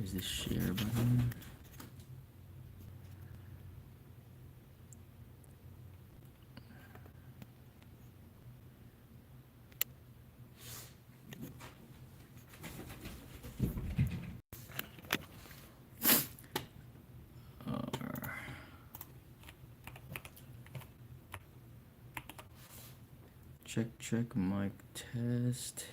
Where's the share button? Check, mic test.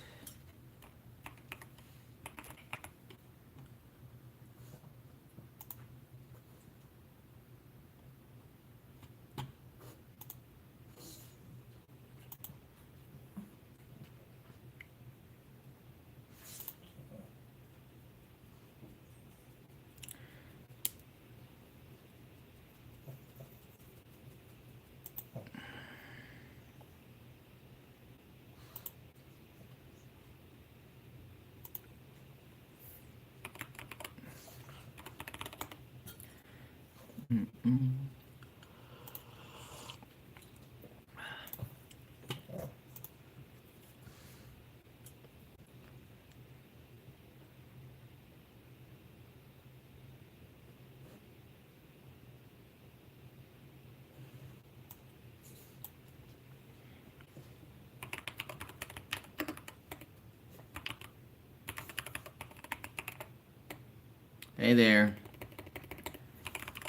Hey there.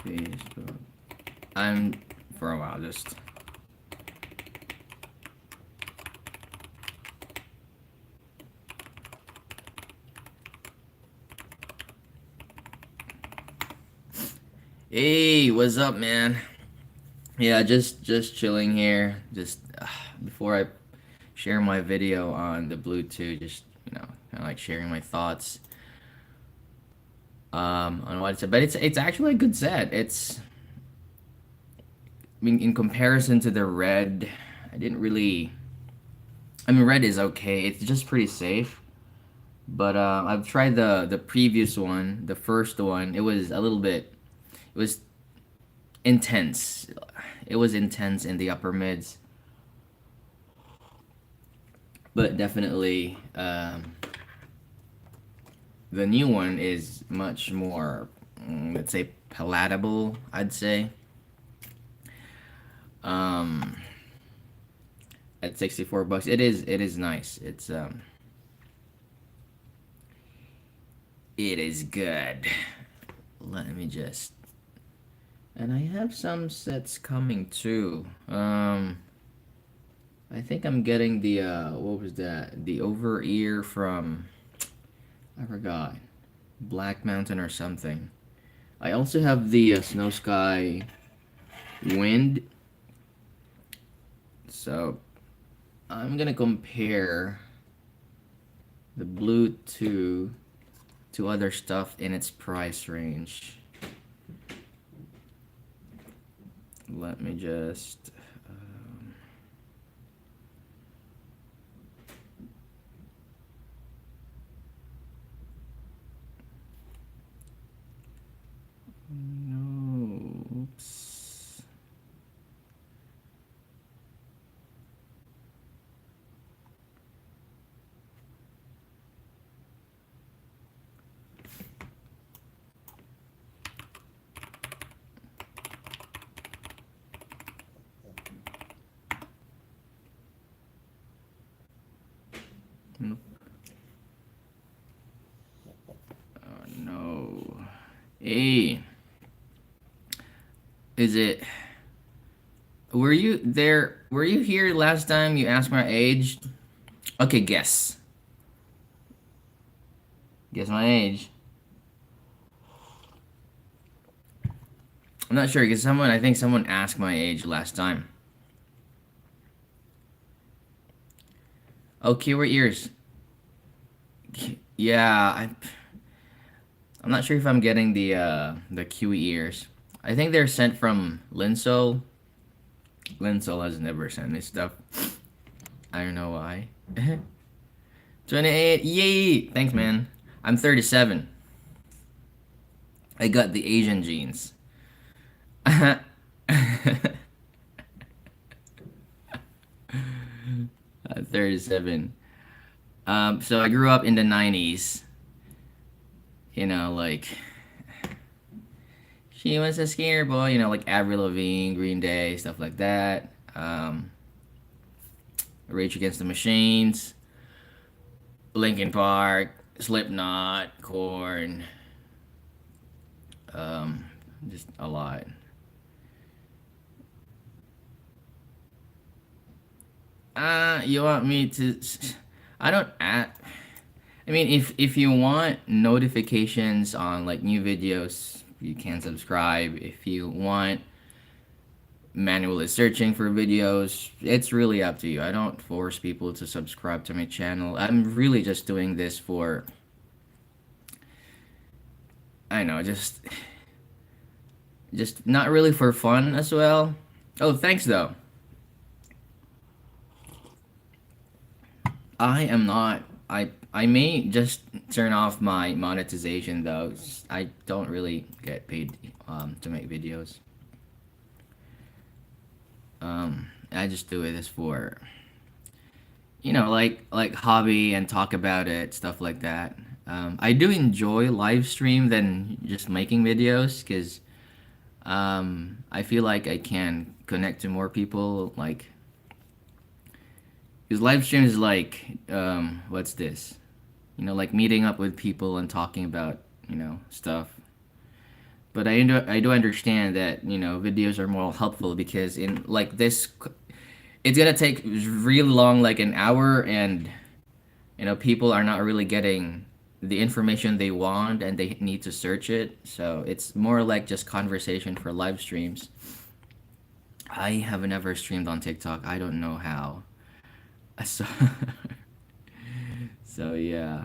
Facebook. I'm for a while just. Hey, what's up, man? Yeah, just chilling here. Just before I share my video on the Bluetooth, just kind of like sharing my thoughts on what it's. But it's actually a good set. I mean, in comparison to the red, I didn't really. I mean, red is okay. It's just pretty safe. But I've tried the previous one, the first one. It was a little bit. It was intense. It was intense in the upper mids. But definitely, the new one is much more, let's say, palatable, I'd say. At $64, it is nice. It is good. Let me just, and I have some sets coming too. I think I'm getting the what was that? The over ear from, I forgot, Black Mountain or something. I also have the Snow Sky Wind. So I'm gonna compare the Bluetooth to other stuff in its price range. Let me just no, oops. Nope. Oh no. Hey. Is it? Were you there? Were you here last time you asked my age? Okay, guess. Guess my age. I'm not sure because I think someone asked my age last time. Oh, keyword ears. Yeah, I'm not sure if I'm getting the Kiwi ears. I think they're sent from Linsol. Linsol has never sent me stuff. I don't know why. 28. Yay! Thanks, man. I'm 37. I got the Asian genes. 37. So I grew up in the 90s. like she was a scare boy, like Avril Lavigne, Green Day, stuff like that. Rage Against the Machines, Linkin Park, Slipknot, Korn, um, just a lot. You want me to? I don't. I mean, if you want notifications on like new videos, you can subscribe. If you want manually searching for videos, it's really up to you. I don't force people to subscribe to my channel. I'm really just doing this for, I don't know, just not really for fun as well. Oh, thanks though. I am not. I may just turn off my monetization though. I don't really get paid to make videos. I just do it as for like hobby and talk about it, stuff like that. I do enjoy live stream than just making videos because I feel like I can connect to more people. Like, because live stream is like what's this? Like meeting up with people and talking about stuff. But I do understand that videos are more helpful because in like this, it's gonna take really long, like an hour, and people are not really getting the information they want and they need to search it. So it's more like just conversation for live streams. I have never streamed on TikTok. I don't know how. So, so yeah.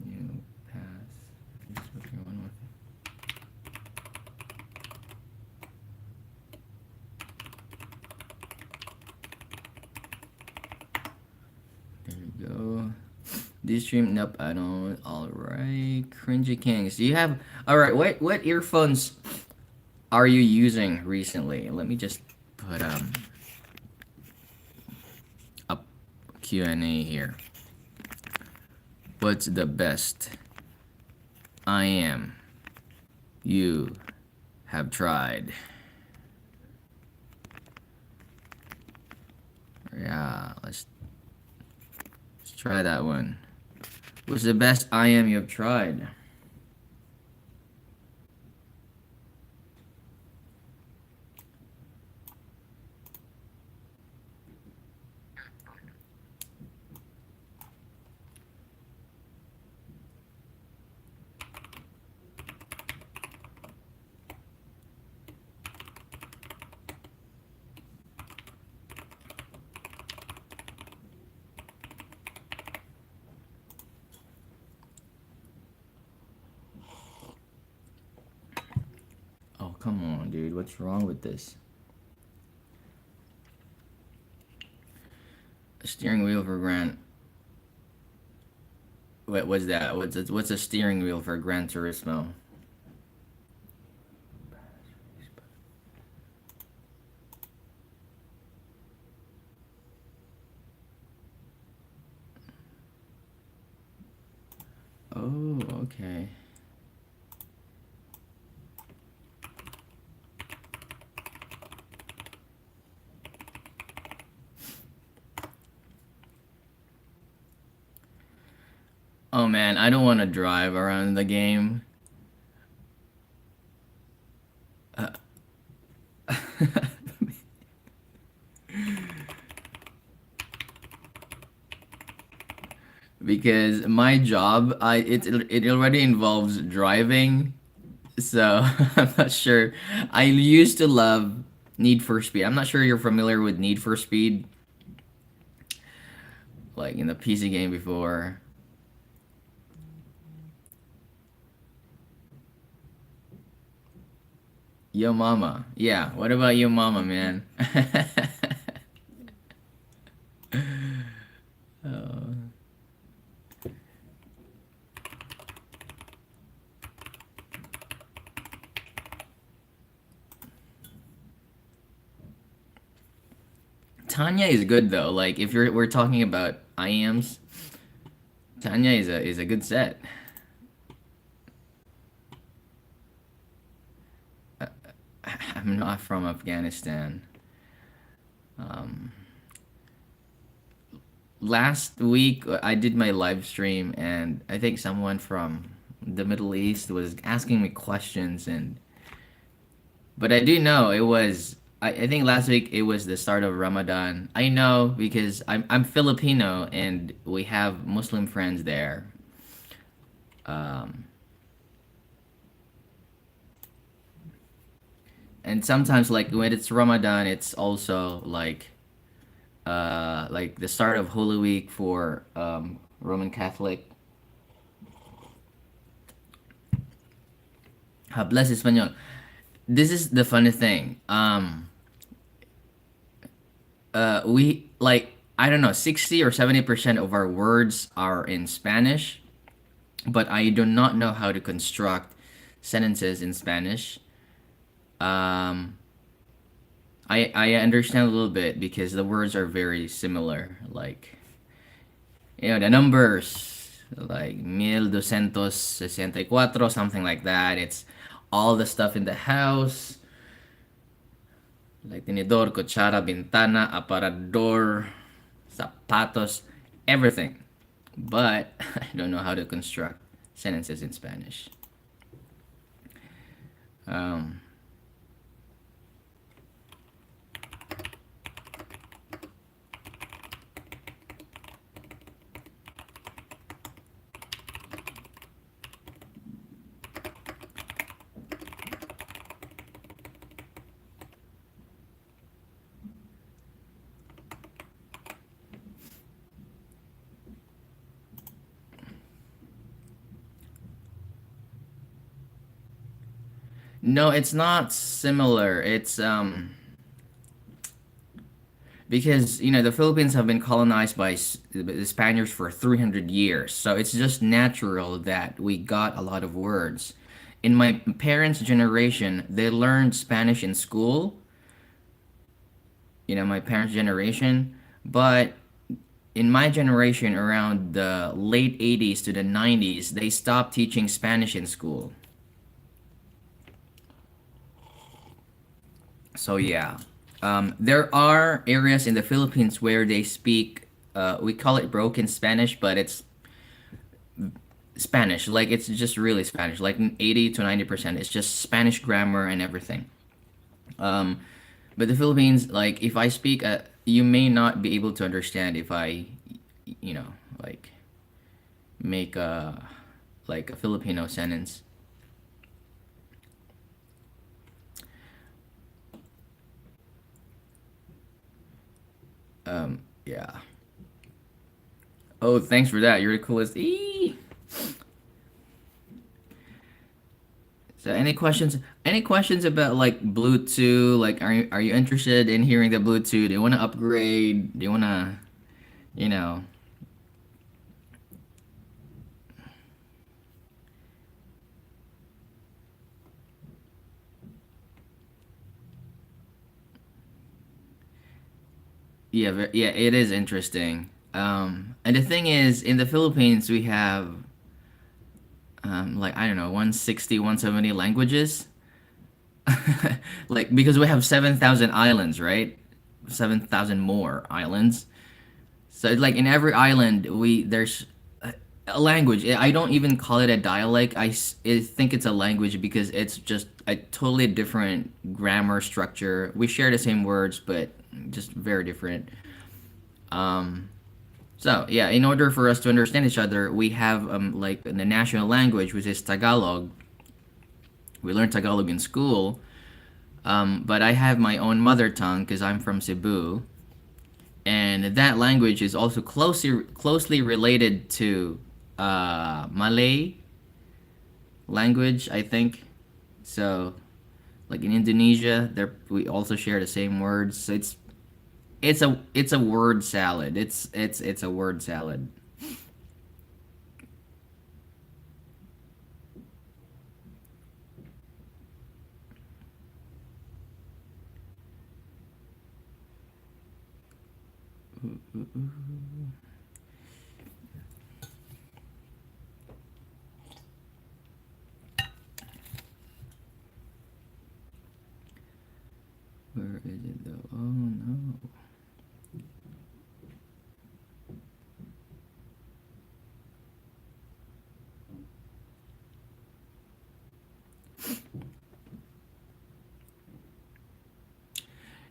You pass. There we go. Do you stream? Nope, I don't. All right, cringy kings. Do you have? All right, what earphones are you using recently? Let me just put a Q&A here. What's the best I am you have tried? Yeah, let's try that one. What's the best I am you have tried? Oh, come on, dude. What's wrong with this? A steering wheel for Gran. What was that? What's a steering wheel for Gran Turismo? Oh, okay. Oh man, I don't want to drive around the game. Uh, because my job, it already involves driving, so I'm not sure. I used to love Need for Speed. I'm not sure you're familiar with Need for Speed, like in the PC game before. Yo Mama. Yeah, what about Yo Mama, man? Oh. Tanya is good though. Like if we're talking about IAMs, Tanya is a good set. I'm not from Afghanistan. Um, Last week I did my live stream, and I think someone from the Middle East was asking me questions, and but I do know it was. I think last week it was the start of Ramadan. I know because I'm Filipino and we have Muslim friends there. Um, and sometimes like when it's Ramadan, it's also like the start of Holy Week for Roman Catholic. Hablas Español. This is the funny thing. We like I don't know, 60 or 70% of our words are in Spanish, but I do not know how to construct sentences in Spanish. Um, I understand a little bit because the words are very similar. Like the numbers like 1264, something like that. It's all the stuff in the house, like tenedor, cuchara, ventana, aparador, zapatos, everything. But I don't know how to construct sentences in Spanish. Um, no, it's not similar. It's because the Philippines have been colonized by the Spaniards for 300 years. So it's just natural that we got a lot of words. In my parents' generation, they learned Spanish in school, my parents' generation, but in my generation around the late 80s to the 90s, they stopped teaching Spanish in school. So yeah, there are areas in the Philippines where they speak. We call it broken Spanish, but it's Spanish. Like it's just really Spanish. Like 80 to 90%. It's just Spanish grammar and everything. Um, but the Philippines, like if I speak, you may not be able to understand if I, you know, like make a Filipino sentence. Yeah. Oh, thanks for that. You're the coolest. Eee! So any questions? Any questions about like Bluetooth? Like, are you interested in hearing the Bluetooth? Do you want to upgrade? Do you want to, you know? Yeah, yeah, it is interesting. And the thing is, in the Philippines, we have like I don't know, 160, 170 languages. Like because we have 7,000 islands, right? 7,000 more islands. So it's like in every island, there's a language. I don't even call it a dialect. I think it's a language because it's just a totally different grammar structure. We share the same words, but just very different. Um, so yeah, in order for us to understand each other, we have like the national language, which is Tagalog. We learn Tagalog in school, but I have my own mother tongue because I'm from Cebu, and that language is also closely related to Malay language, I think. So, like in Indonesia, there we also share the same words. So it's a word salad. It's a word salad.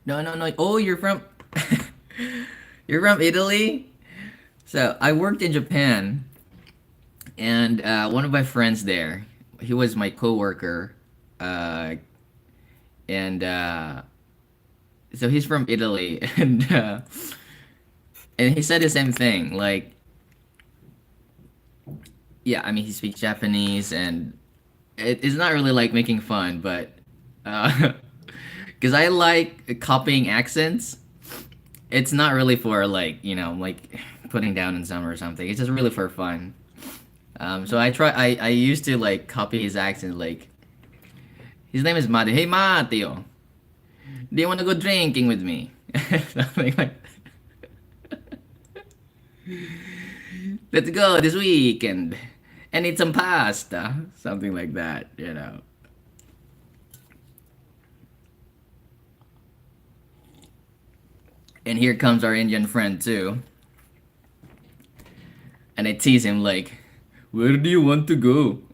No, no, no. Oh, you're from you're from Italy? So I worked in Japan, and one of my friends there, he was my coworker, uh, and so he's from Italy, and he said the same thing. Like, yeah, I mean, he speaks Japanese, and it's not really like making fun, but uh, because I like copying accents. It's not really for like like putting down in some or something. It's just really for fun. So I used to like copy his accent. Like his name is Mateo. Hey Mateo, do you want to go drinking with me? Something like, let's go this weekend and eat some pasta. Something like that. And here comes our Indian friend too, and I tease him like, "Where do you want to go?"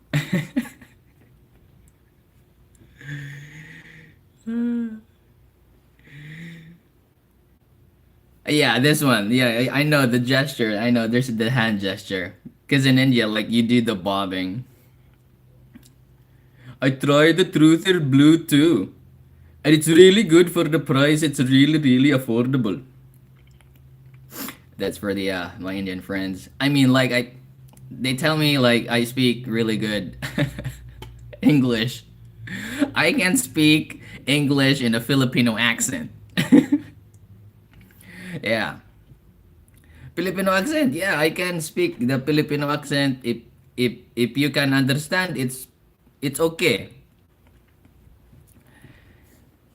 Yeah, this one. Yeah, I know the gesture. I know there's the hand gesture. Because in India, like you do the bobbing. I tried the truthear blue too. And it's really good for the price. It's really, really affordable. That's for the my Indian friends. I mean, like they tell me like I speak really good English. I can speak English in a Filipino accent. Yeah. Filipino accent. Yeah, I can speak the Filipino accent. If you can understand, it's okay.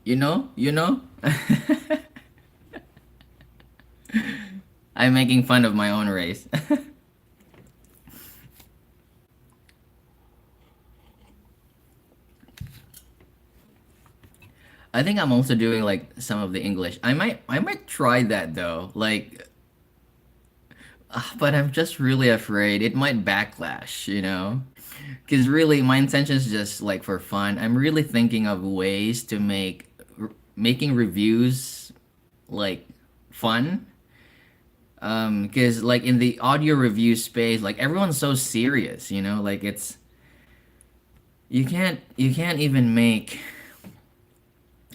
You know. I'm making fun of my own race. I think I'm also doing like some of the English. I might try that though. Like, but I'm just really afraid it might backlash. Because really, my intention is just like for fun. I'm really thinking of ways to making reviews like fun. Because like in the audio review space, like everyone's so serious. Like you can't even make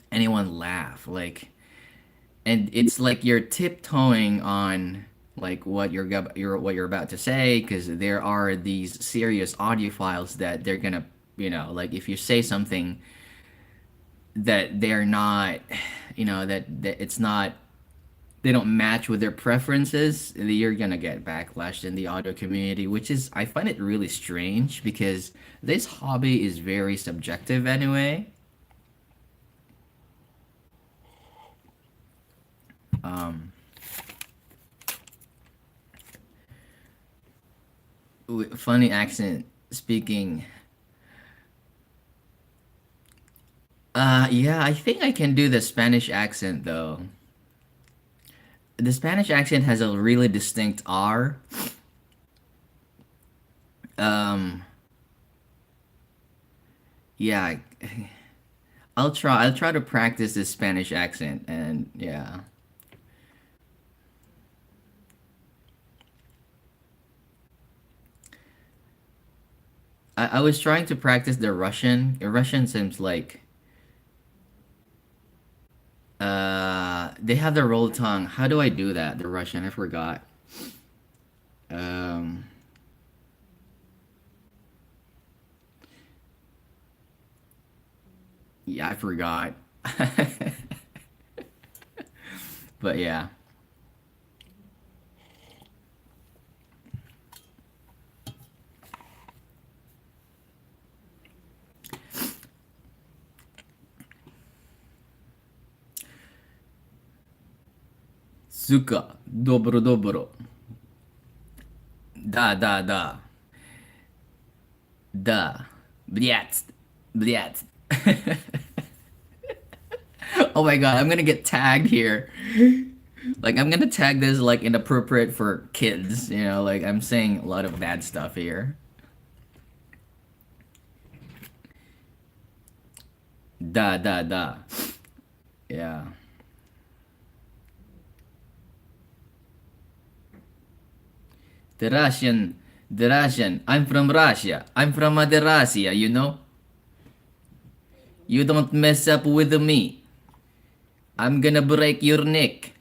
anyone laugh. Like, and it's like you're tiptoeing on like what you're about to say because there are these serious audiophiles that they're gonna like if you say something that they're not that it's not they don't match with their preferences, you're gonna get backlash in the audio community, which is I find it really strange because this hobby is very subjective anyway. um Funny accent speaking. Yeah, I think I can do the Spanish accent though. The Spanish accent has a really distinct R. Um, yeah, I'll try to practice this Spanish accent, and yeah. I was trying to practice the Russian. The Russian seems like they have the roll tongue. How do I do that? The Russian, I forgot. Um, yeah, I forgot. But yeah. Suka, dobro dobro. Da. Da. Blyat. Blyat. Oh my god, I'm gonna get tagged here. Like I'm gonna tag this like inappropriate for kids. Like I'm saying a lot of bad stuff here. Da. Yeah. The Russian, the Russian. I'm from Russia. I'm from Mother Russia, you know? You don't mess up with me. I'm gonna break your neck.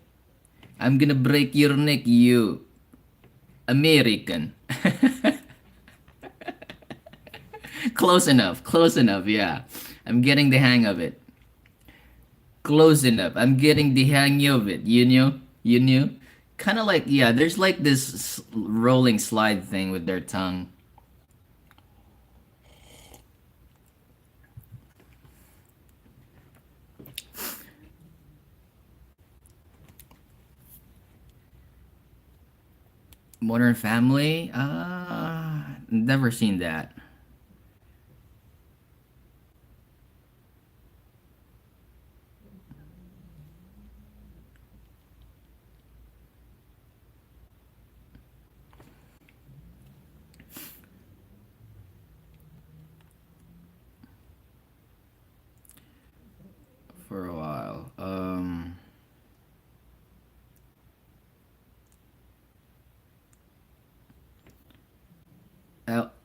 I'm gonna break your neck, you American. Close enough, yeah. I'm getting the hang of it. Close enough. I'm getting the hang of it, you know? You knew? Kind of like, yeah, there's like this rolling slide thing with their tongue. Modern Family? Never seen that. For a while.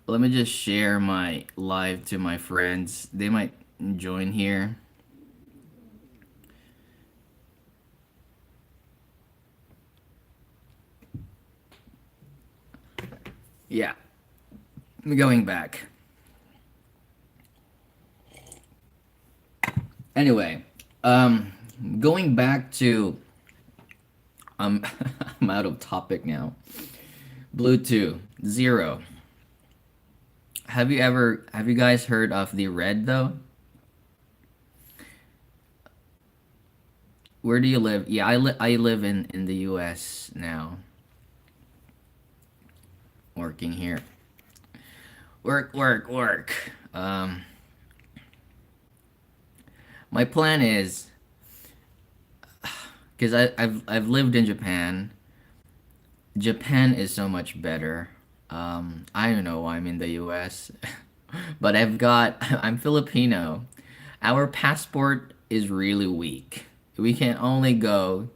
Let me just share my live to my friends. They might join here. Yeah, I'm going back. Anyway, um, going back to um, I'm out of topic now. Bluetooth zero. Have you guys heard of the red though? Where do you live? Yeah, I live in the U.S. now, working here. Work. My plan is because I've lived in Japan. Japan is so much better. I don't know why I'm in the U.S., but I'm Filipino. Our passport is really weak. We can only go,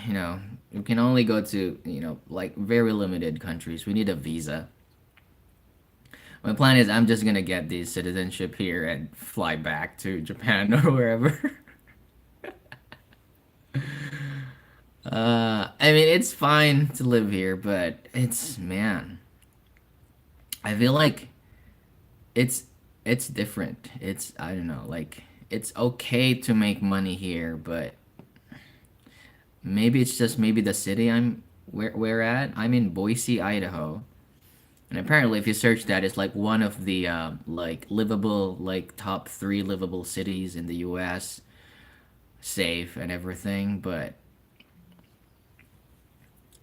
you know, we can only go to, like very limited countries. We need a visa. My plan is I'm just gonna get the citizenship here and fly back to Japan or wherever. I mean, it's fine to live here, but man, I feel like it's it's different. I don't know, like it's okay to make money here, but maybe it's just maybe the city where at. I'm in Boise, Idaho. And apparently if you search that, it's like one of the like livable, like top 3 livable cities in the US, safe and everything, but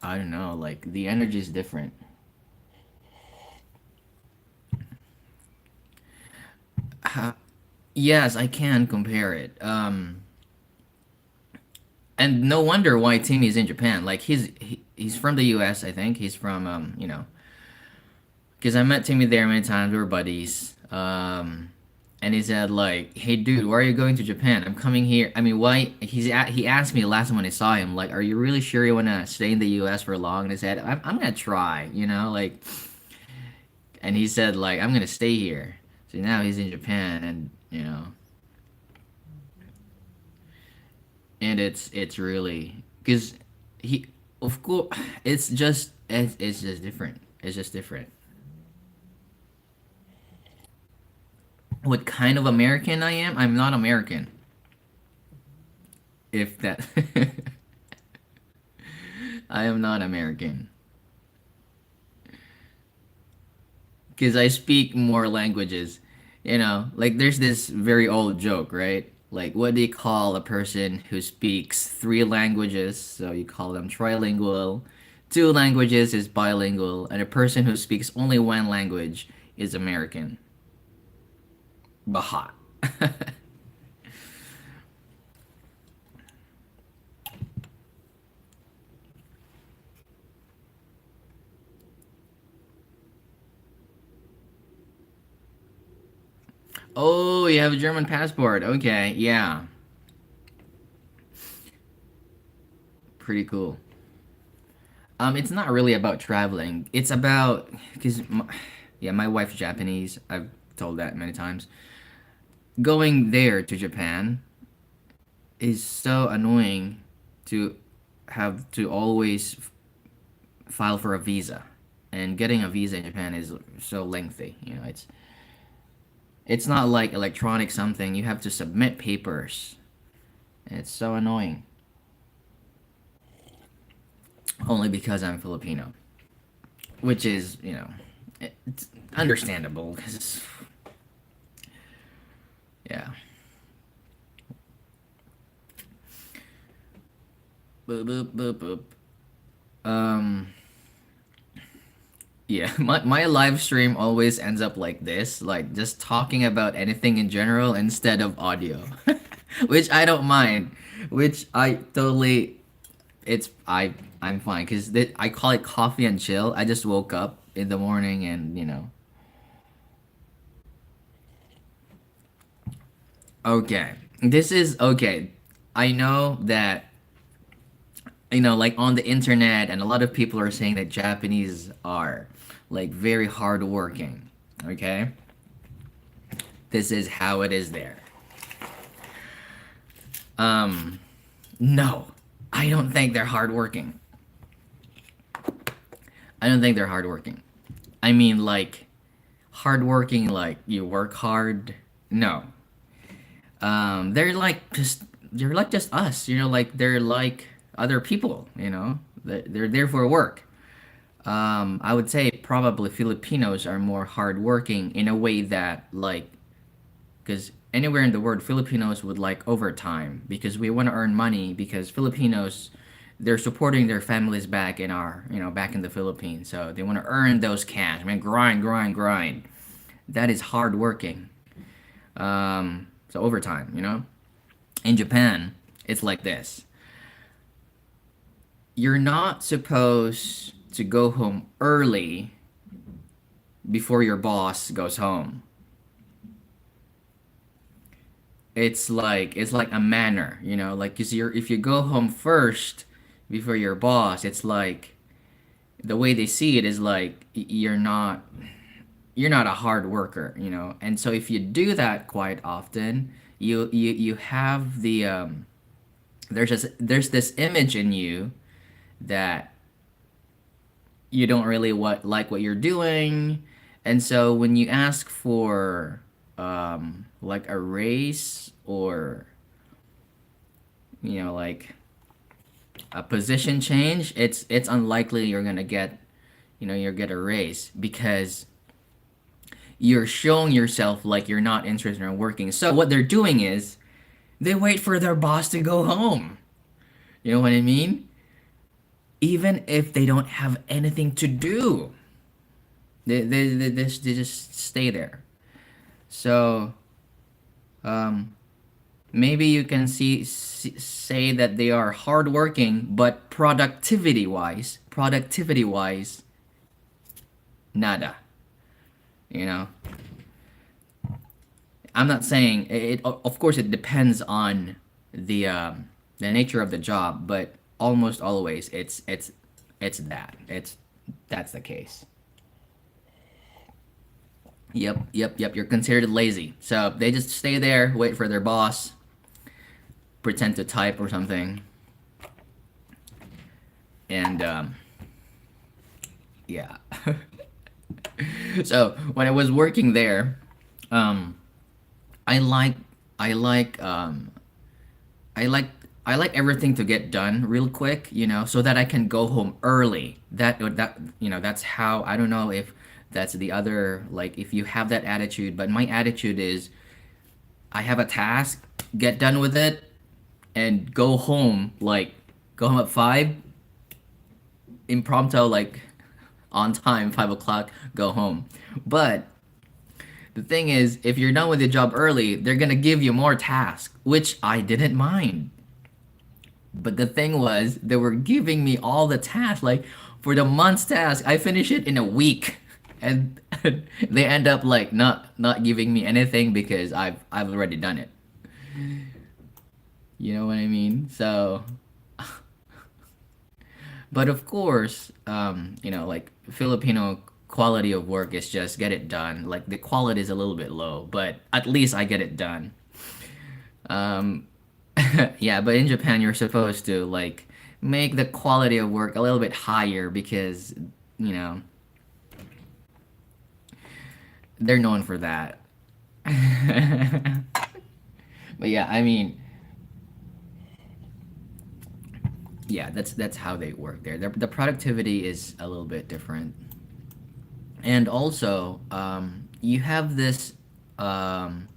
I don't know, like the energy is different. Yes, I can compare it. And no wonder why Timmy's in Japan. Like he's from the US, I think. He's from because I met Timmy there many times. We were buddies. And he said like, "Hey, dude, why are you going to Japan? I'm coming here. I mean, why?" He asked me the last time when I saw him, like, "Are you really sure you wanna stay in the U.S. for long?" And I said, I'm gonna try, like. And he said like, "I'm gonna stay here." So now he's in Japan, and and it's really because he, of course, it's just different. It's just different. What kind of American I am? I'm not American. If that, I am not American because I speak more languages. Like there's this very old joke, right? Like, what do you call a person who speaks 3 languages? So you call them trilingual. 2 languages is bilingual, and a person who speaks only one language is American. Bahat. Oh, you have a German passport. Okay, yeah. Pretty cool. It's not really about traveling. It's about because yeah, my wife's Japanese. I've told that many times. Going there to Japan is so annoying to have to always file for a visa, and getting a visa in Japan is so lengthy. It's not like electronic something. You have to submit papers. And it's so annoying. Only because I'm Filipino, which is it's understandable because yeah. Boop boop boop boop. Um. Yeah, my live stream always ends up like this, like just talking about anything in general instead of audio, which I don't mind, which I totally, it's I'm fine because I call it coffee and chill. I just woke up in the morning and okay, this is okay. I know that like on the internet, and a lot of people are saying that Japanese are like very hardworking. Okay, this is how it is there. Um, no, I don't think they're hardworking. I don't think they're hardworking. I mean, like hardworking, like you work hard. No, they're like just us. Like they're like other people. They're there for work. I would say probably Filipinos are more hardworking in a way that like because anywhere in the world Filipinos would like overtime because we want to earn money because Filipinos they're supporting their families back in our back in the Philippines, so they want to earn those cash. I mean, grind, grind, grind. That is hardworking. So overtime. In Japan it's like this: you're not supposed to go home early before your boss goes home. It's like a manner, like 'cause if you go home first before your boss, it's like the way they see it is like you're not a hard worker. And so if you do that quite often, you have there's this image in you that you don't really like what you're doing, and so when you ask for like a raise or like a position change, it's unlikely you're gonna get you get a raise because you're showing yourself like you're not interested in working. So what they're doing is they wait for their boss to go home. You know what I mean? Even if they don't have anything to do, they just stay there. So maybe you can say that they are hardworking, but productivity wise, nada. You know, I'm not saying it. Of course, it depends on the nature of the job, but almost always that's the case. Yep, yep, yep. You're considered lazy, so they just stay there, wait for their boss, pretend to type or something, and yeah. So when I was working there, um, I like I like I like I like everything to get done real quick, so that I can go home early. That's how I don't know if that's the other like if you have that attitude, but my attitude is I have a task, get done with it, and go home at 5, impromptu like on time, 5 o'clock, go home. But the thing is, if you're done with your job early, they're gonna give you more tasks, which I didn't mind. But the thing was, they were giving me all the tasks. Like for the month's task, I finish it in a week, and they end up like not giving me anything because I've already done it. You know what I mean? So But of course, like Filipino quality of work is just get it done. Like the quality is a little bit low, but at least I get it done. Um, yeah, but in Japan, you're supposed to like make the quality of work a little bit higher because, you know, they're known for that. But yeah, I mean, yeah, that's how they work there. The productivity is a little bit different, and also, you have this. Um,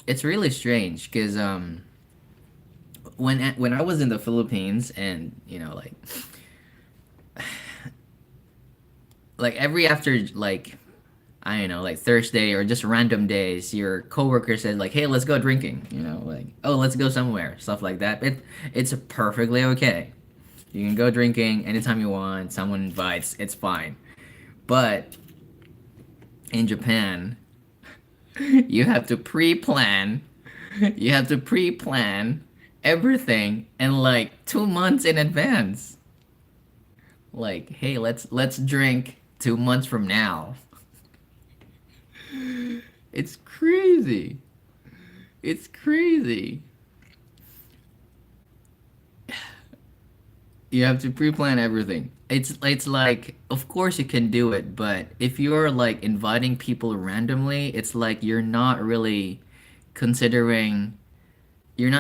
it's really strange because when I was in the Philippines, and like every after like I don't know, like Thursday or just random days, your coworker says like, "Hey, let's go drinking," like, "Oh, let's go somewhere," stuff like that. It's perfectly okay. You can go drinking anytime you want. Someone invites, it's fine. But in Japan, you have to pre-plan. You have to pre-plan everything and like 2 months in advance. Like, hey, let's drink 2 months from now. It's crazy. It's crazy. You have to pre-plan everything. It's like, of course you can do it, but if you're like inviting people randomly, it's like you're not really considering, you're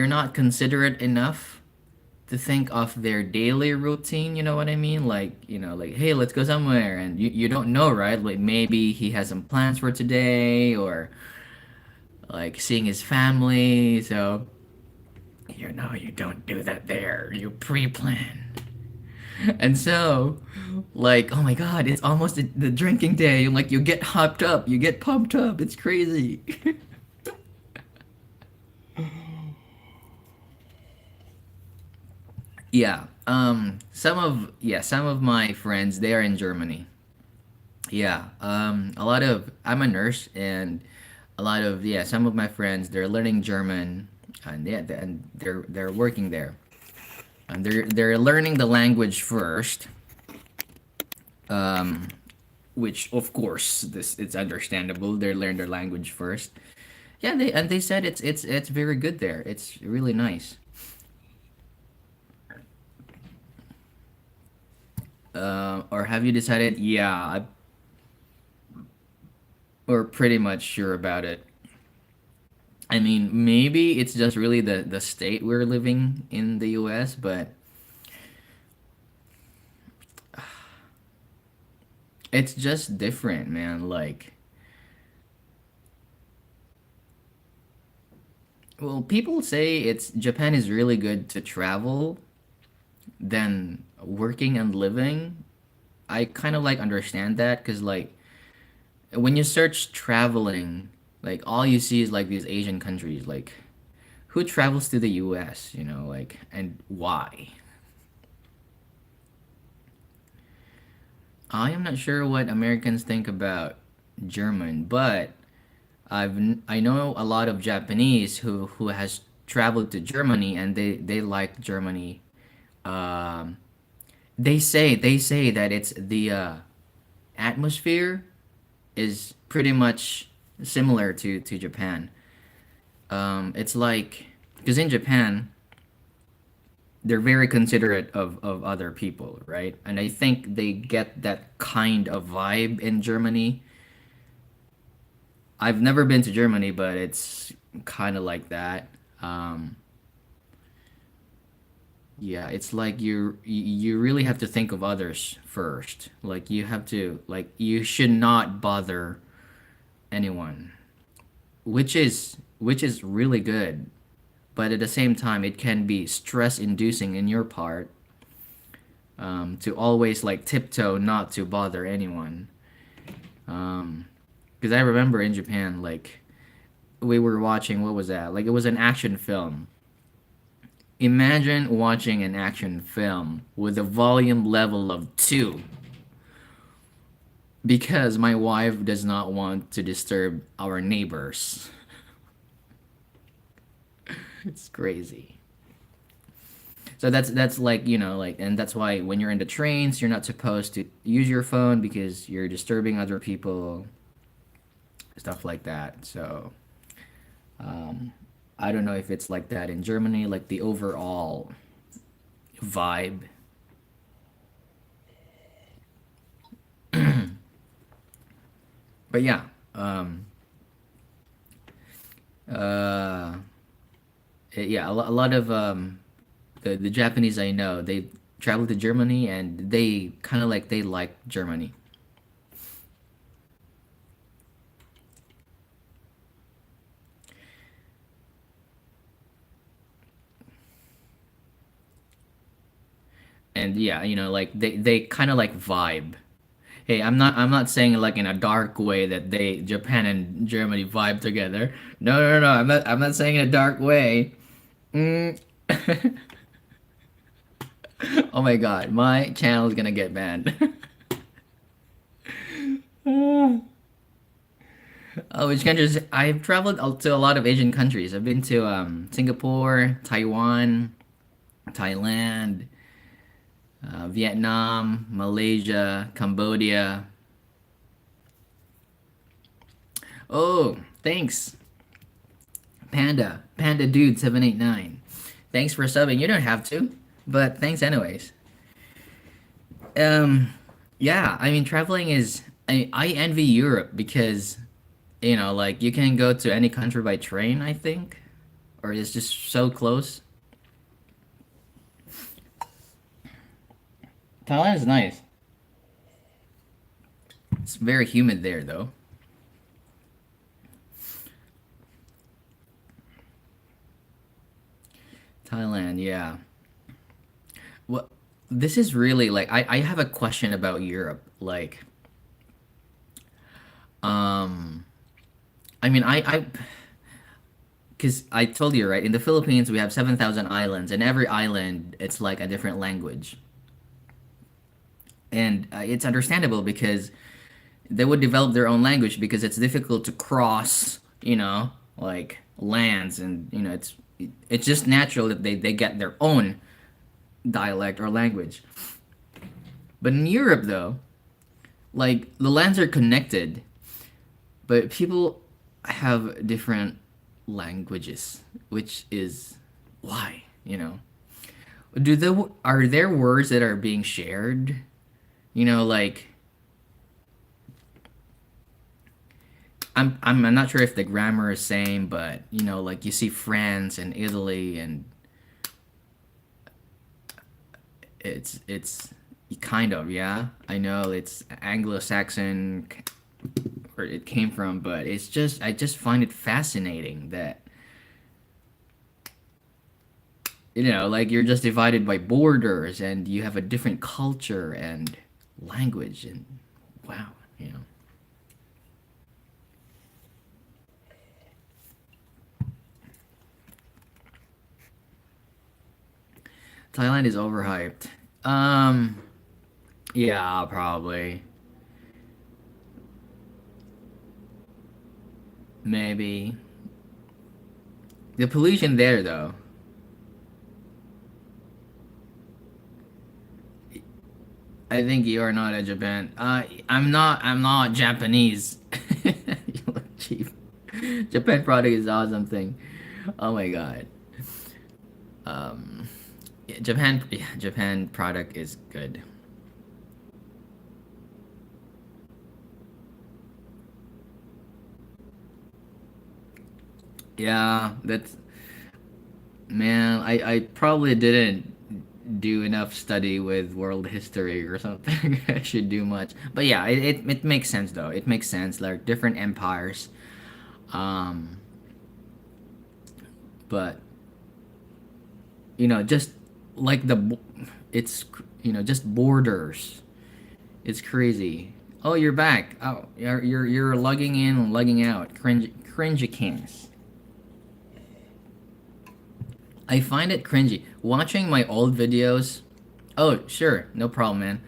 not considerate enough to think of their daily routine, you know what I mean? Like, like, hey, let's go somewhere, and you don't know, right? Like maybe he has some plans for today, or like seeing his family, so you don't do that there. You pre-plan. And so, like, oh my God, it's almost the drinking day. Like, you get hopped up, you get pumped up. It's crazy. Yeah. Some of my friends, they are in Germany. Yeah. A lot of I'm a nurse, and a lot of some of my friends, they're learning German, and they're working there. And they're learning the language first, which of course this it's understandable. They learn their language first. Yeah, they said it's very good there. It's really nice. Or have you decided? Yeah, we're pretty much sure about it. I mean, maybe it's just really the state we're living in the U.S., but it's just different, man. Like, well, people say it's Japan is really good to travel than working and living. I kind of like understand that because like when you search traveling, like all you see is like these Asian countries. Like, who travels to the U.S., like, and why? I am not sure what Americans think about German, but I know a lot of Japanese who has traveled to Germany, and they like Germany. Um, they say that it's the atmosphere is pretty much similar to Japan. It's like because in Japan they're very considerate of other people, right? And I think they get that kind of vibe in Germany. I've never been to Germany, but it's kind of like that. Um, yeah, it's like you really have to think of others first. Like you have to like you should not bother anyone, which is really good. But at the same time, it can be stress inducing in your part, to always like tiptoe not to bother anyone. Because I remember in Japan, like we were watching what was that? Like it was an action film. Imagine watching an action film with a volume level of 2 because my wife does not want to disturb our neighbors. It's crazy. So that's like, like, and that's why when you're in the trains, you're not supposed to use your phone because you're disturbing other people, stuff like that. So, um, I don't know if it's like that in Germany, like the overall vibe. But yeah, um, uh, yeah, a lot of the Japanese I know, they travel to Germany and they kind of like they like Germany. And yeah, like they kind of like vibe. Hey, I'm not saying like in a dark way that they Japan and Germany vibe together. No, no, no, no. I'm not saying in a dark way. Mm. Oh my god, my channel is gonna get banned. Oh, which countries? I've traveled to a lot of Asian countries. I've been to Singapore, Taiwan, Thailand, Vietnam, Malaysia, Cambodia. Oh, thanks, Panda Dude 789. Thanks for subbing. You don't have to, but thanks anyways. Um, yeah, I mean traveling is. I envy Europe because like you can go to any country by train. I think, or it's just so close. Thailand is nice. It's very humid there though. Thailand, yeah. What this is really like I have a question about Europe. Like um I mean I because I told you right, in the Philippines we have 7,000 islands and every island it's like a different language. And it's understandable because they would develop their own language because it's difficult to cross, like lands and it's just natural that they get their own dialect or language. But in Europe, though, like the lands are connected, but people have different languages, which is why, are there words that are being shared? Like I'm not sure if the grammar is same, but like you see France and Italy, and it's kind of, yeah. I know it's Anglo-Saxon where it came from, but I just find it fascinating that like you're just divided by borders and you have a different culture and language and wow, you know. Thailand is overhyped. Um, yeah, probably. Maybe. The pollution there though. I think you are not a Japan. I'm not Japanese. You look cheap. Japan product is awesome thing. Oh my god. Um yeah, Japan product is good. Yeah, that's man, I probably didn't do enough study with world history or something. I should do much. But yeah, it makes sense though. It makes sense. Like different empires. Um, but just like it's just borders. It's crazy. Oh, you're back. Oh, you're logging in and logging out. Cringy kings. I find it cringy watching my old videos. Oh, sure, no problem,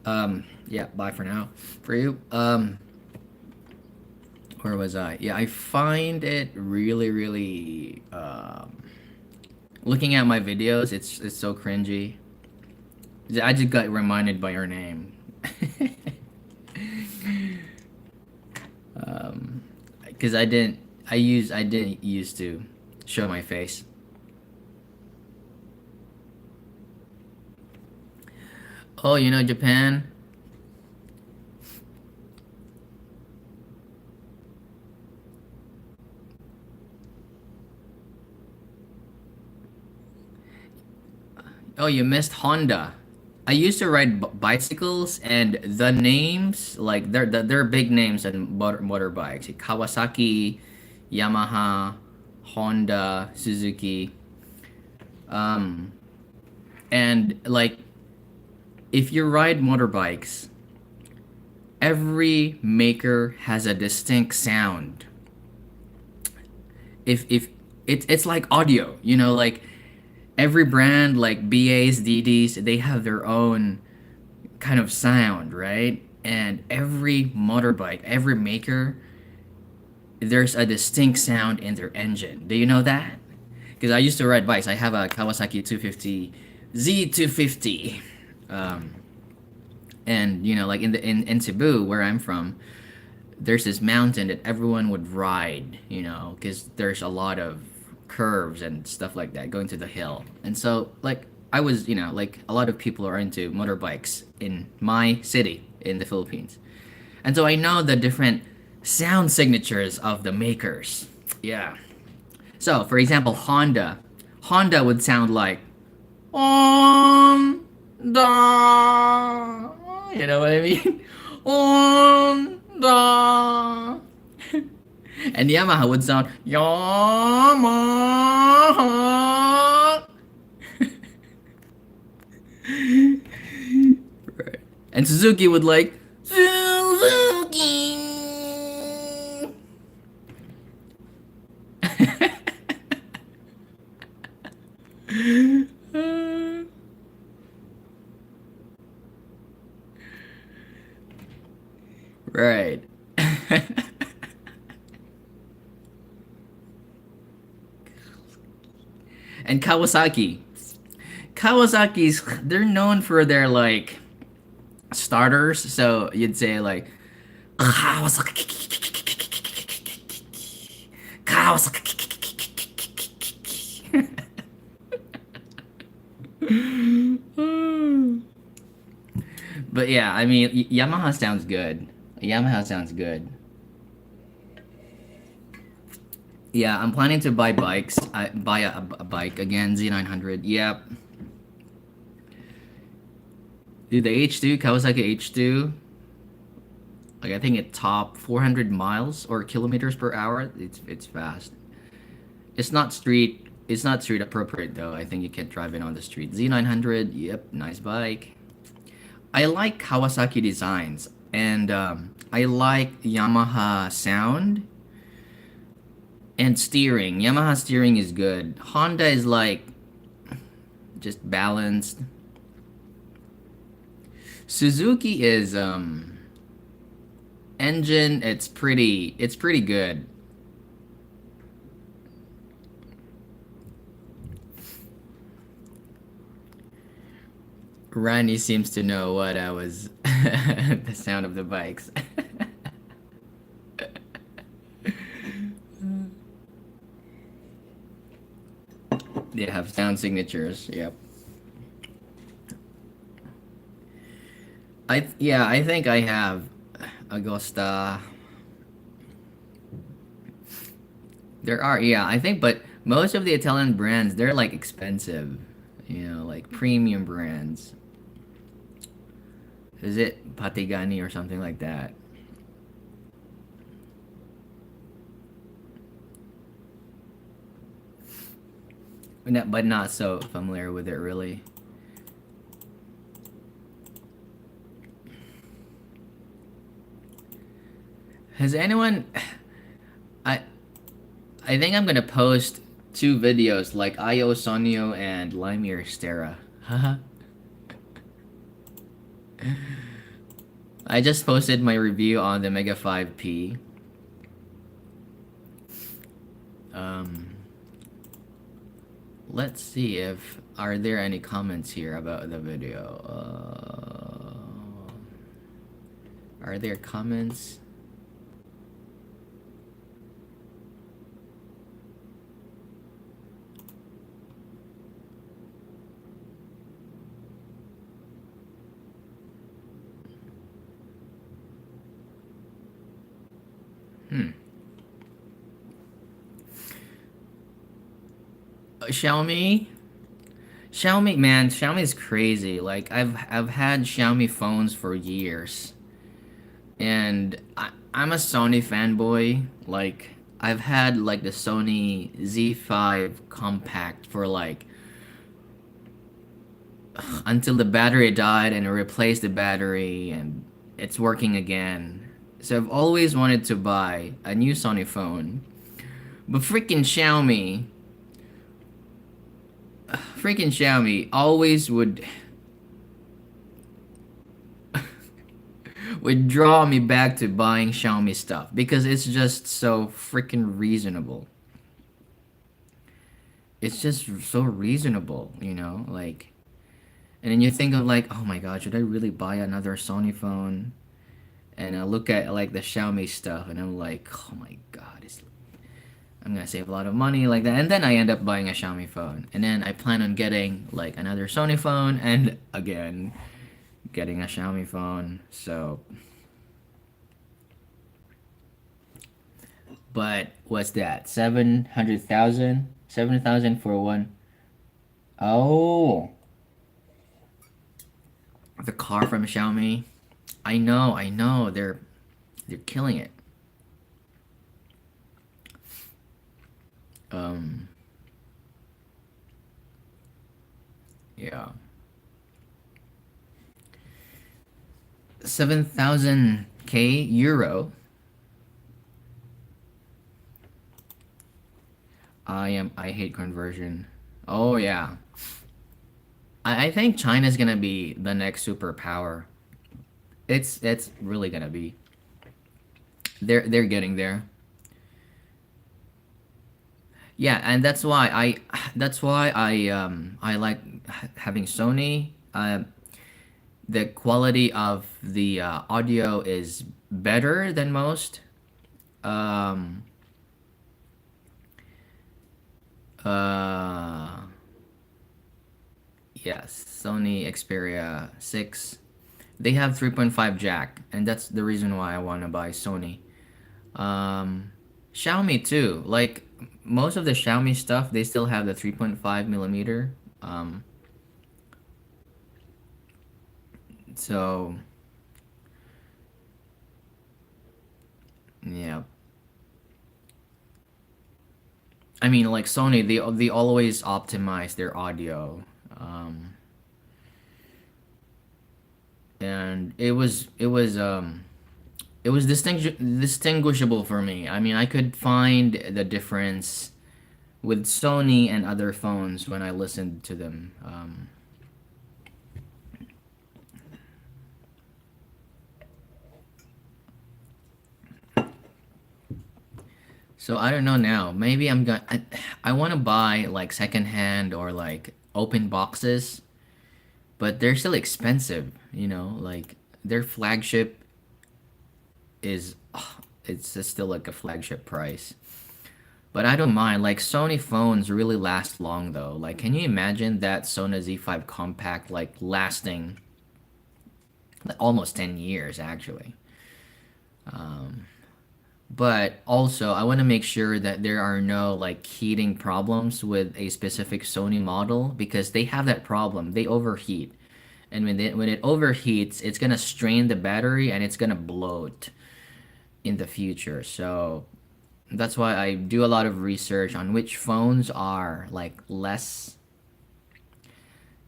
man. Yeah, bye for now. For you. Where was I? Yeah, I find it really, really Looking at my videos, it's so cringy. I just got reminded by her name. Because I didn't used to show my face. Oh, you know Japan? Oh, you missed Honda. I used to ride bicycles, and the names, like they're big names in motorbikes. Kawasaki, Yamaha, Honda, Suzuki. Um, and like if you ride motorbikes, every maker has a distinct sound. If it's like audio, you know, like every brand like BAs, DDs, they have their own kind of sound, right? And every motorbike, every maker, there's a distinct sound in their engine. Do you know that? Because I used to ride bikes. I have a Kawasaki 250 Z250. Um, and you know, like in Cebu, where I'm from, there's this mountain that everyone would ride, you know, because there's a lot of curves and stuff like that going to the hill. And so, like, I was, you know, like a lot of people are into motorbikes in my city in the Philippines. And so I know the different sound signatures of the makers. Yeah. So, for example, Honda. Honda would sound like on da. You know what I mean? On da. And Yamaha would sound Yamaha. Right. And Suzuki would like Suzuki. Right. And Kawasaki. Kawasaki's they're known for their like starters, so you'd say like Kawasaki, Kawasaki. But yeah, I mean Yamaha sounds good. Yamaha sounds good. Yeah, I'm planning to buy bikes. I buy a bike again, Z900. Yep. Dude, the H2, Kawasaki H2, like I think it top 400 miles or kilometers per hour. It's fast. It's not street appropriate though. I think you can drive it on the street. Z900, yep, nice bike. I like Kawasaki designs, and I like Yamaha sound and steering. Yamaha steering is good. Honda is like just balanced. Suzuki is engine. It's pretty good. Randy seems to know what I was the sound of the bikes. They have sound signatures. Yep. Yeah, I think I have Agosta. There are, yeah, I think, but most of the Italian brands, they're like expensive, you know, like premium brands. Is it Patigani or something like that? But not so familiar with it really. Has anyone? I I think I'm gonna post two videos like Io Sonio and Limir Stera. Haha. I just posted my review on the Mega 5P. Um, let's see if are there any comments here about the video. Are there comments? Hmm. Xiaomi? Xiaomi, man, Xiaomi is crazy. Like I've had Xiaomi phones for years, and I'm a Sony fanboy. Like I've had like the Sony Z5 compact for like until the battery died and I replaced the battery and it's working again. So I've always wanted to buy a new Sony phone, but freaking Xiaomi always would draw me back to buying Xiaomi stuff because it's just so freaking reasonable. It's just so reasonable, you know? Like, and then you think of like, oh my god, should I really buy another Sony phone? And I look at like the Xiaomi stuff and I'm like, oh my god, I'm gonna save a lot of money like that. And then I end up buying a Xiaomi phone. And then I plan on getting like another Sony phone and again getting a Xiaomi phone. So, but what's that? 700,000? 7,000 for one. Oh, the car from Xiaomi. I know. They're killing it. Um, yeah. 7,000 euro. I hate conversion. Oh yeah. I think China's gonna be the next superpower. It's really gonna be. They're getting there. Yeah, and that's why I like having Sony. The quality of the audio is better than most. Um, uh, yes, Sony Xperia 6. They have 3.5 jack, and that's the reason why I want to buy Sony. Um, Xiaomi too. Like most of the Xiaomi stuff, they still have the 3.5 millimeter. Um, so yeah, I mean like Sony, they always optimize their audio, um, and it was distinguishable for me. I mean, I could find the difference with Sony and other phones when I listened to them. So I don't know now. Maybe I want to buy like secondhand or like open boxes, but they're still expensive. You know, like their flagship is it's still like a flagship price. But I don't mind. Like Sony phones really last long though. Like, can you imagine that Sony Z5 compact like lasting like, almost 10 years actually? But also, I want to make sure that there are no like heating problems with a specific Sony model because they have that problem. They overheat. And when it overheats, it's gonna strain the battery and it's gonna bloat in the future. So that's why I do a lot of research on which phones are like less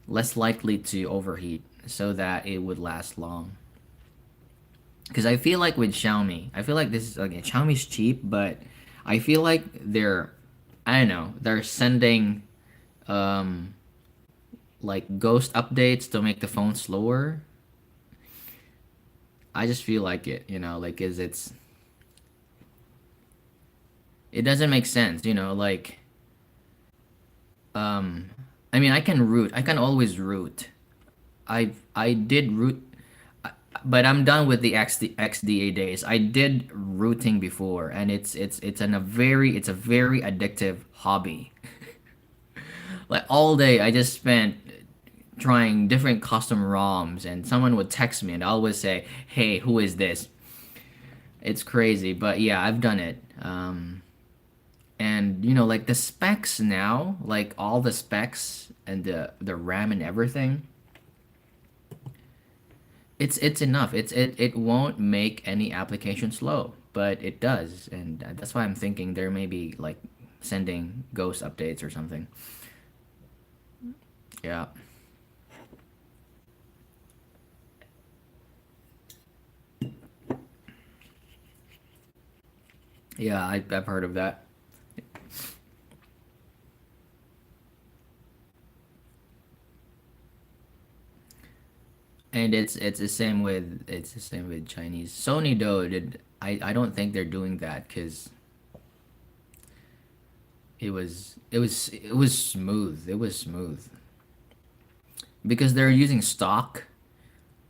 likely to overheat so that it would last long. Because I feel like with Xiaomi, I feel like this is like Xiaomi's cheap, but I feel like I don't know, they're sending um like ghost updates to make the phone slower. I just feel like it, you know, like is it doesn't make sense, you know, like Um, I mean, I can root. I can always root. I did root, but I'm done with the XDA days. I did rooting before, and it's a very addictive hobby. Like all day, I just spent trying different custom ROMs, and someone would text me, and I always say, "Hey, who is this?" It's crazy, but yeah, I've done it. And like the specs now, like all the specs and the RAM and everything, it's enough. It won't make any application slow, but it does, and that's why I'm thinking there may be like sending ghost updates or something. Yeah, yeah, I've heard of that. And it's the same with Chinese. Sony though did I don't think they're doing that because it was smooth. It was smooth because they're using stock,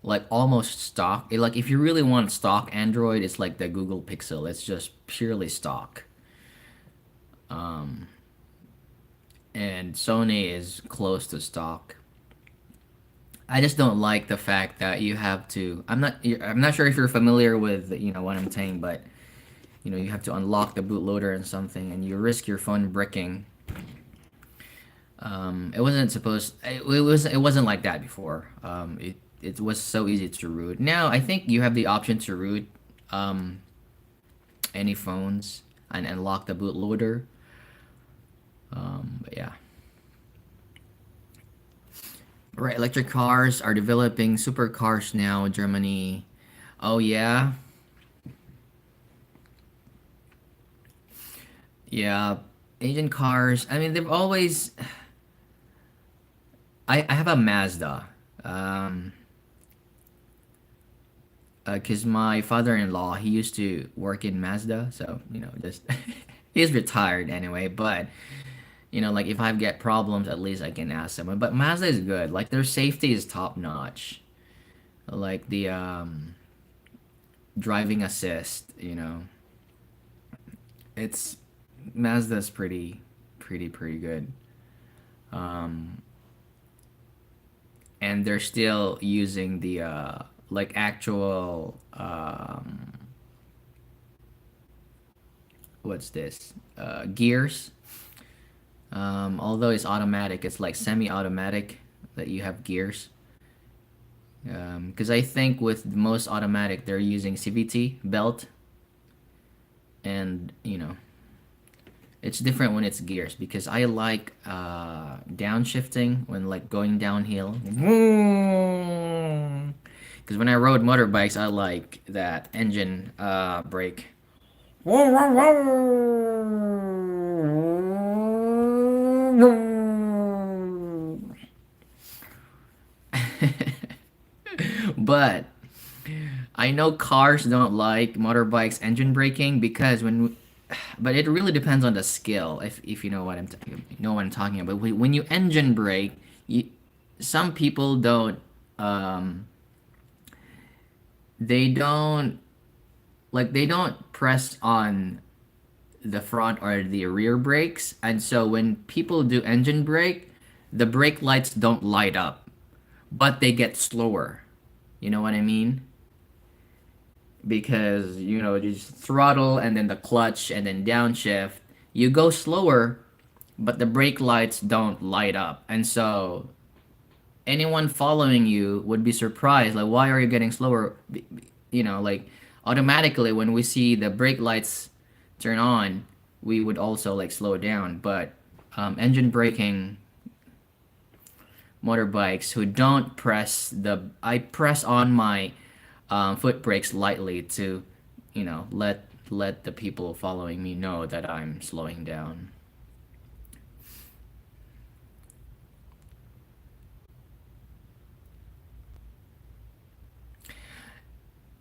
like almost stock. Like if you really want stock Android, it's like the Google Pixel. It's just purely stock. And Sony is close to stock. I just don't like the fact that you have to. I'm not sure if you're familiar with what I'm saying, but you have to unlock the bootloader and something, and you risk your phone bricking. It wasn't supposed. It wasn't like that before. It was so easy to root. Now I think you have the option to root um, any phones and unlock the bootloader. But yeah, right. Electric cars are developing supercars now. Germany. Oh yeah, yeah. Asian cars. I mean, they've always. I have a Mazda. Um, cause my father-in-law he used to work in Mazda, so just he's retired anyway. But like if I get problems, at least I can ask someone. But Mazda is good. Like their safety is top notch. Like the driving assist, it's Mazda's pretty good. Um, and they're still using the like actual what's this gears. Although it's automatic, it's like semi-automatic that you have gears. Because I think with most automatic, they're using CVT belt, and it's different when it's gears because I like downshifting when like going downhill. Because when I rode motorbikes, I like that engine brake. But I know cars don't like motorbikes engine braking because but it really depends on the skill. If you know what I'm talking about. When you engine brake, some people don't um they don't they don't press on the front or the rear brakes, and so when people do engine brake, the brake lights don't light up, but they get slower. You know what I mean? Because you just throttle and then the clutch and then downshift, you go slower, but the brake lights don't light up, and so anyone following you would be surprised, like why are you getting slower? Like automatically when we see the brake lights turn on, we would also like slow down. But engine braking motorbikes who don't press the I press on my foot brakes lightly to let the people following me know that I'm slowing down.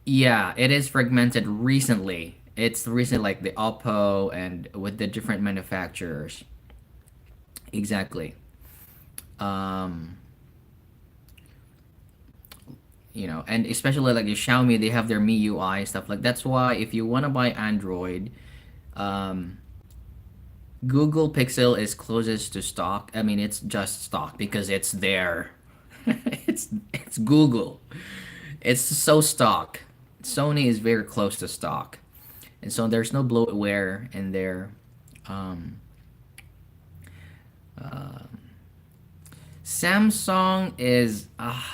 Yeah, it is fragmented recently. It's recent like the Oppo and with the different manufacturers. Exactly. Um, and especially like your Xiaomi, they have their MIUI stuff. Like that's why if you want to buy Android, um, Google Pixel is closest to stock. I mean, it's just stock because it's there. It's Google. It's so stock. Sony is very close to stock, and so there's no bloatware in there. Um, Samsung is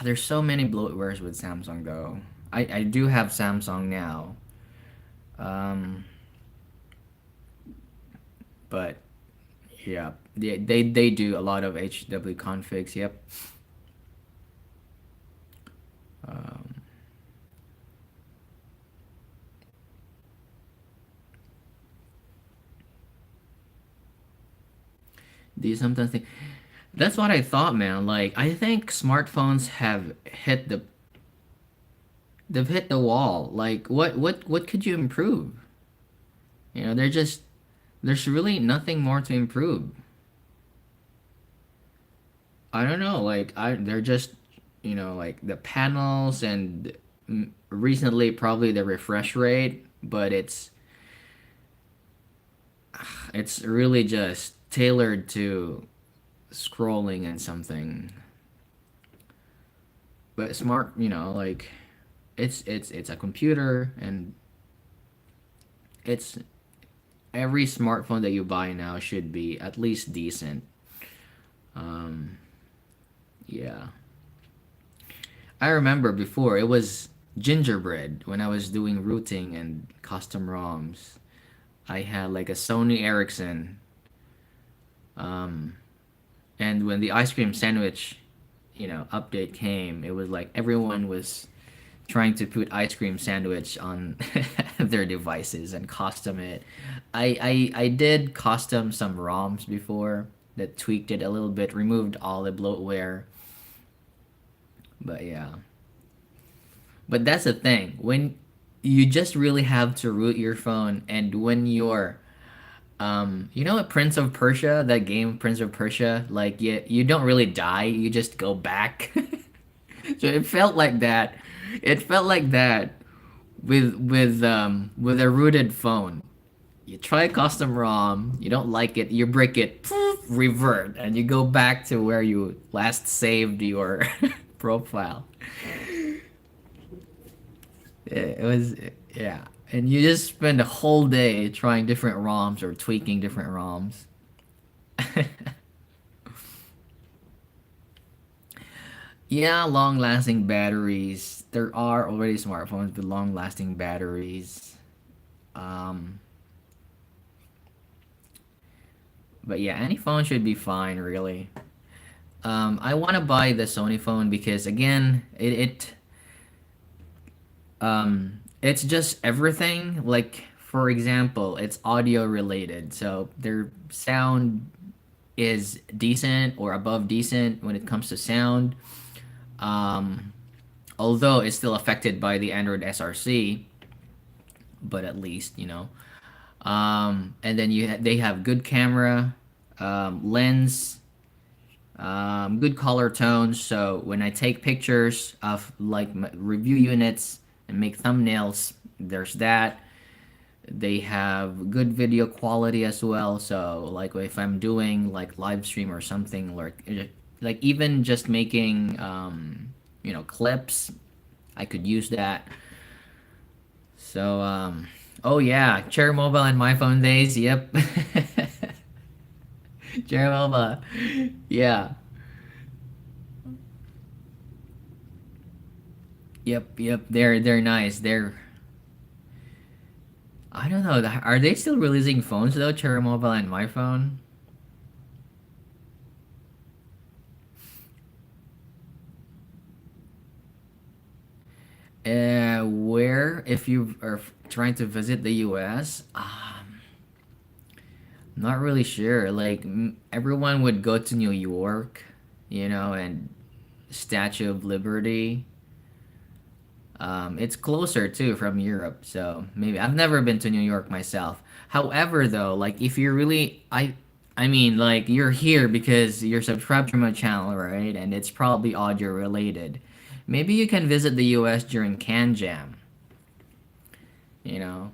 there's so many bloatwares with Samsung though. I do have Samsung now, um, but yeah, they do a lot of HW configs. Yep. Um, do you sometimes think that's what I thought, man? Like I think smartphones have hit the they've hit the wall. Like what could you improve? They're just there's really nothing more to improve. I don't know. Like they're just like the panels and recently probably the refresh rate, but it's really just tailored to scrolling and something. But smart, like it's a computer and it's every smartphone that you buy now should be at least decent. Um, yeah. I remember before it was gingerbread when I was doing routing and custom ROMs. I had like a Sony Ericsson, um, and when the ice cream sandwich, update came, it was like everyone was trying to put ice cream sandwich on their devices and custom it. I did custom some ROMs before that tweaked it a little bit, removed all the bloatware, but yeah. But that's the thing. When you just really have to root your phone and when you're what Prince of Persia, that game Prince of Persia, like you don't really die, you just go back. So it felt like that. It felt like that with a rooted phone. You try a custom ROM, you don't like it, you break it, poof, revert, and you go back to where you last saved your profile. It was yeah, and you just spend a whole day trying different ROMs or tweaking different ROMs. Yeah, long-lasting batteries. There are already smartphones with long-lasting batteries. Um, but yeah, any phone should be fine, really. I want to buy the Sony phone because again, it's just everything. Like for example, it's audio related, so their sound is decent or above decent when it comes to sound. Um, Although it's still affected by the Android SRC, but at least And then they have good camera, lens, good color tones. So when I take pictures of like review units and make thumbnails, there's that. They have good video quality as well. So like if I'm doing like live stream or something, like even just making clips, I could use that. So oh yeah, Cherry Mobile and my phone days. Yep. Cherry Mobile. Yeah. Yep. They're nice. I don't know. Are they still releasing phones though? Cherry Mobile and my phone. Where if you are trying to visit the U.S. Not really sure. Like everyone would go to New York, and Statue of Liberty. It's closer too from Europe, so maybe I've never been to New York myself. However, though, like if you're really, I mean, like you're here because you're subscribed to my channel, right? And it's probably audio related. Maybe you can visit the U.S. during Can Jam. You know,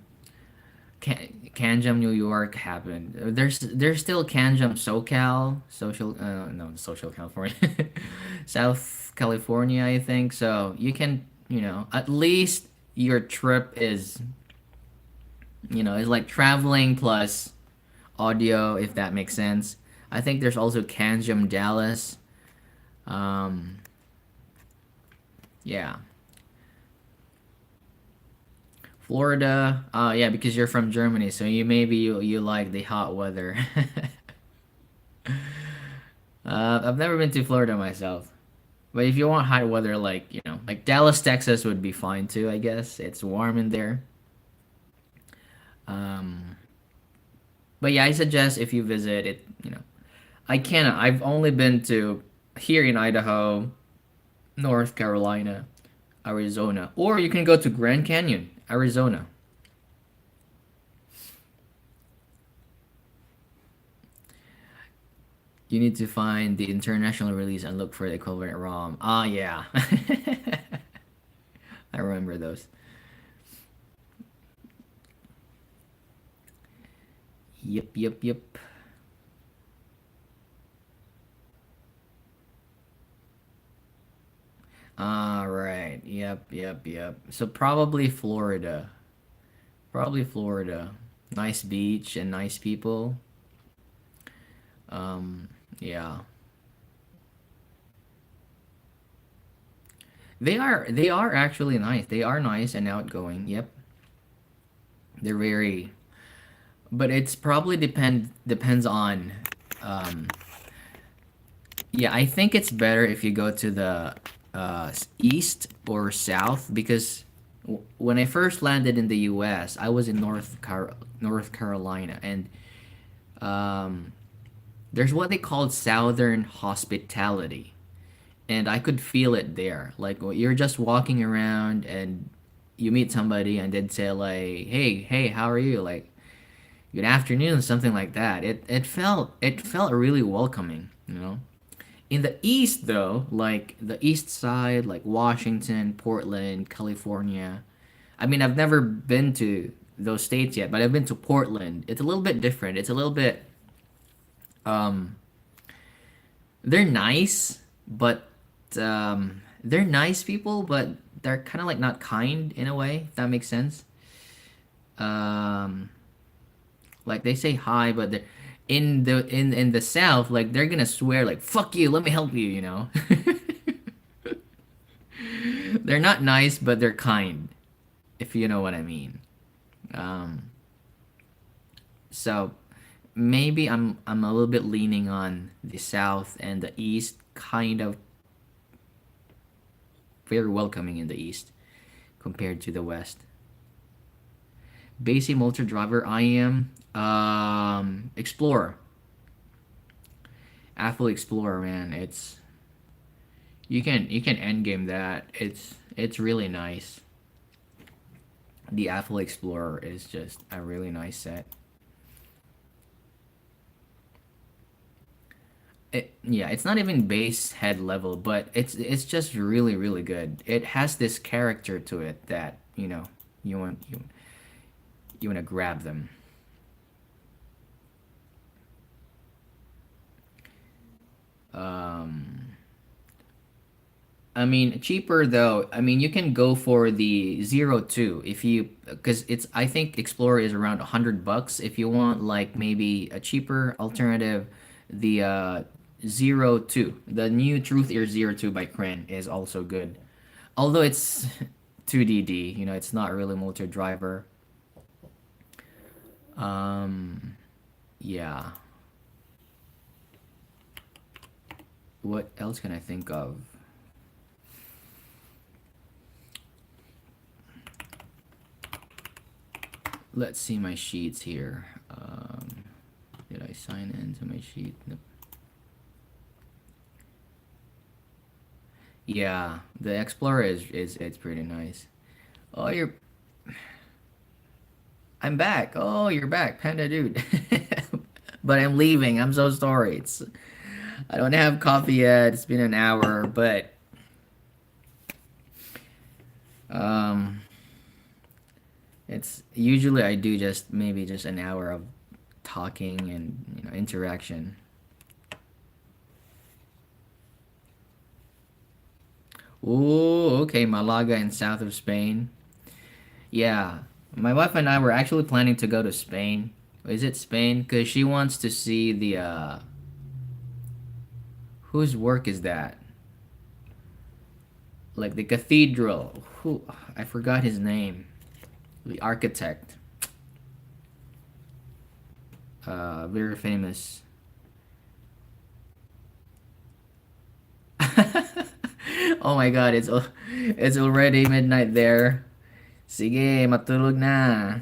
Can Jam New York happened. There's still Can Jam SoCal, social no social California, South California, I think. So you can at least your trip is is like traveling plus audio, if that makes sense. I think there's also Can Jam Dallas. Um, yeah, Florida. Yeah, because you're from Germany, so you like the hot weather. I've never been to Florida myself. But if you want hot weather, like, like Dallas, Texas would be fine too, I guess. It's warm in there. Um, but yeah, I suggest if you visit it, I've only been to here in Idaho, North Carolina, Arizona, or you can go to Grand Canyon, Arizona. You need to find the international release and look for the equivalent ROM. Ah, yeah. I remember those. Yep, yep, yep. All right. Yep, yep, yep. So probably Florida. Probably Florida. Nice beach and nice people. Um, yeah. They are actually nice. They are nice and outgoing. Yep. They're very but it's probably depends on um yeah, I think it's better if you go to the east or south because when I first landed in the US, I was in North Carolina and um there's what they call southern hospitality and I could feel it there. Like you're just walking around and you meet somebody and they'd say like, "Hey, how are you?" Like, "Good afternoon," something like that. It felt really welcoming. In the east though, like the east side, like Washington, Portland, California. I mean, I've never been to those states yet, but I've been to Portland. It's a little bit different. It's a little bit um they're nice, but they're nice people, but they're kind of like not kind in a way, if that makes sense. Um, like they say hi, but they're in the South, like they're gonna swear like "fuck you, let me help you." They're not nice, but they're kind, if you know what I mean. Um, so maybe I'm a little bit leaning on the South and the East, kind of very welcoming in the East compared to the West. Basic motor driver I am Explorer. Apple Explorer, man. You can end game that. It's really nice. The Apple Explorer is just a really nice set. Yeah, it's not even base head level, but it's just really really good. It has this character to it that you want to grab them. Um, I mean, cheaper though. I mean, you can go for the Zero Two if you because it's I think Explorer is around $100 if you want like maybe a cheaper alternative. The Zero Two, the new Truth Ear Zero Two by Cran is also good. Although it's 2DD, it's not really multi driver. Um, yeah. What else can I think of? Let's see my sheets here. Did I sign into my sheet? Nope. Yeah, the Explorer is it's pretty nice. Oh, I'm back. Oh, you're back, Panda dude. but I'm leaving. I'm so sorry. I don't have coffee yet. It's been an hour, but um, it's usually I do just maybe just an hour of talking and interaction. Oh, okay, Malaga in south of Spain. Yeah, my wife and I were actually planning to go to Spain. Is it Spain? Because she wants to see the whose work is that? Like the cathedral. Who I forgot his name. The architect. Very famous. Oh my God, it's already midnight there. Sige, matulog na.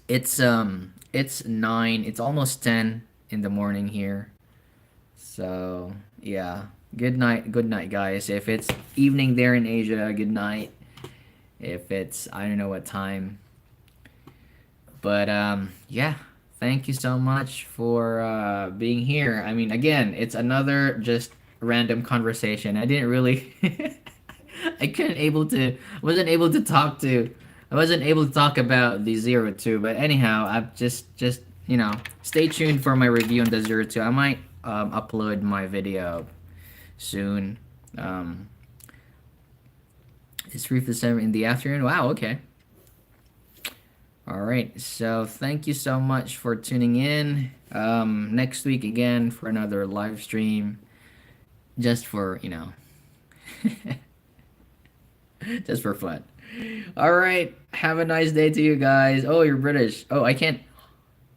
It's 9. It's almost 10 in the morning here. So, yeah. Good night, guys. If it's evening there in Asia, good night. If it's I don't know what time. But yeah. Thank you so much for being here. I mean, again, it's another just random conversation. I didn't really I couldn't able to wasn't able to talk to I wasn't able to talk about the zero two, but anyhow, I've just stay tuned for my review on the zero two. I might upload my video soon. Um, it's 3 to 7 in the afternoon. Wow. Okay. All right. So thank you so much for tuning in. Next week again for another live stream, just for just for fun. All right. Have a nice day to you guys. Oh, you're British. Oh, I can't.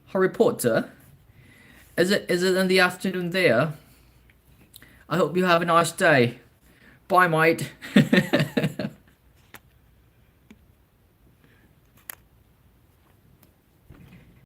Harry Potter. Is it in the afternoon there? I hope you have a nice day. Bye, mate.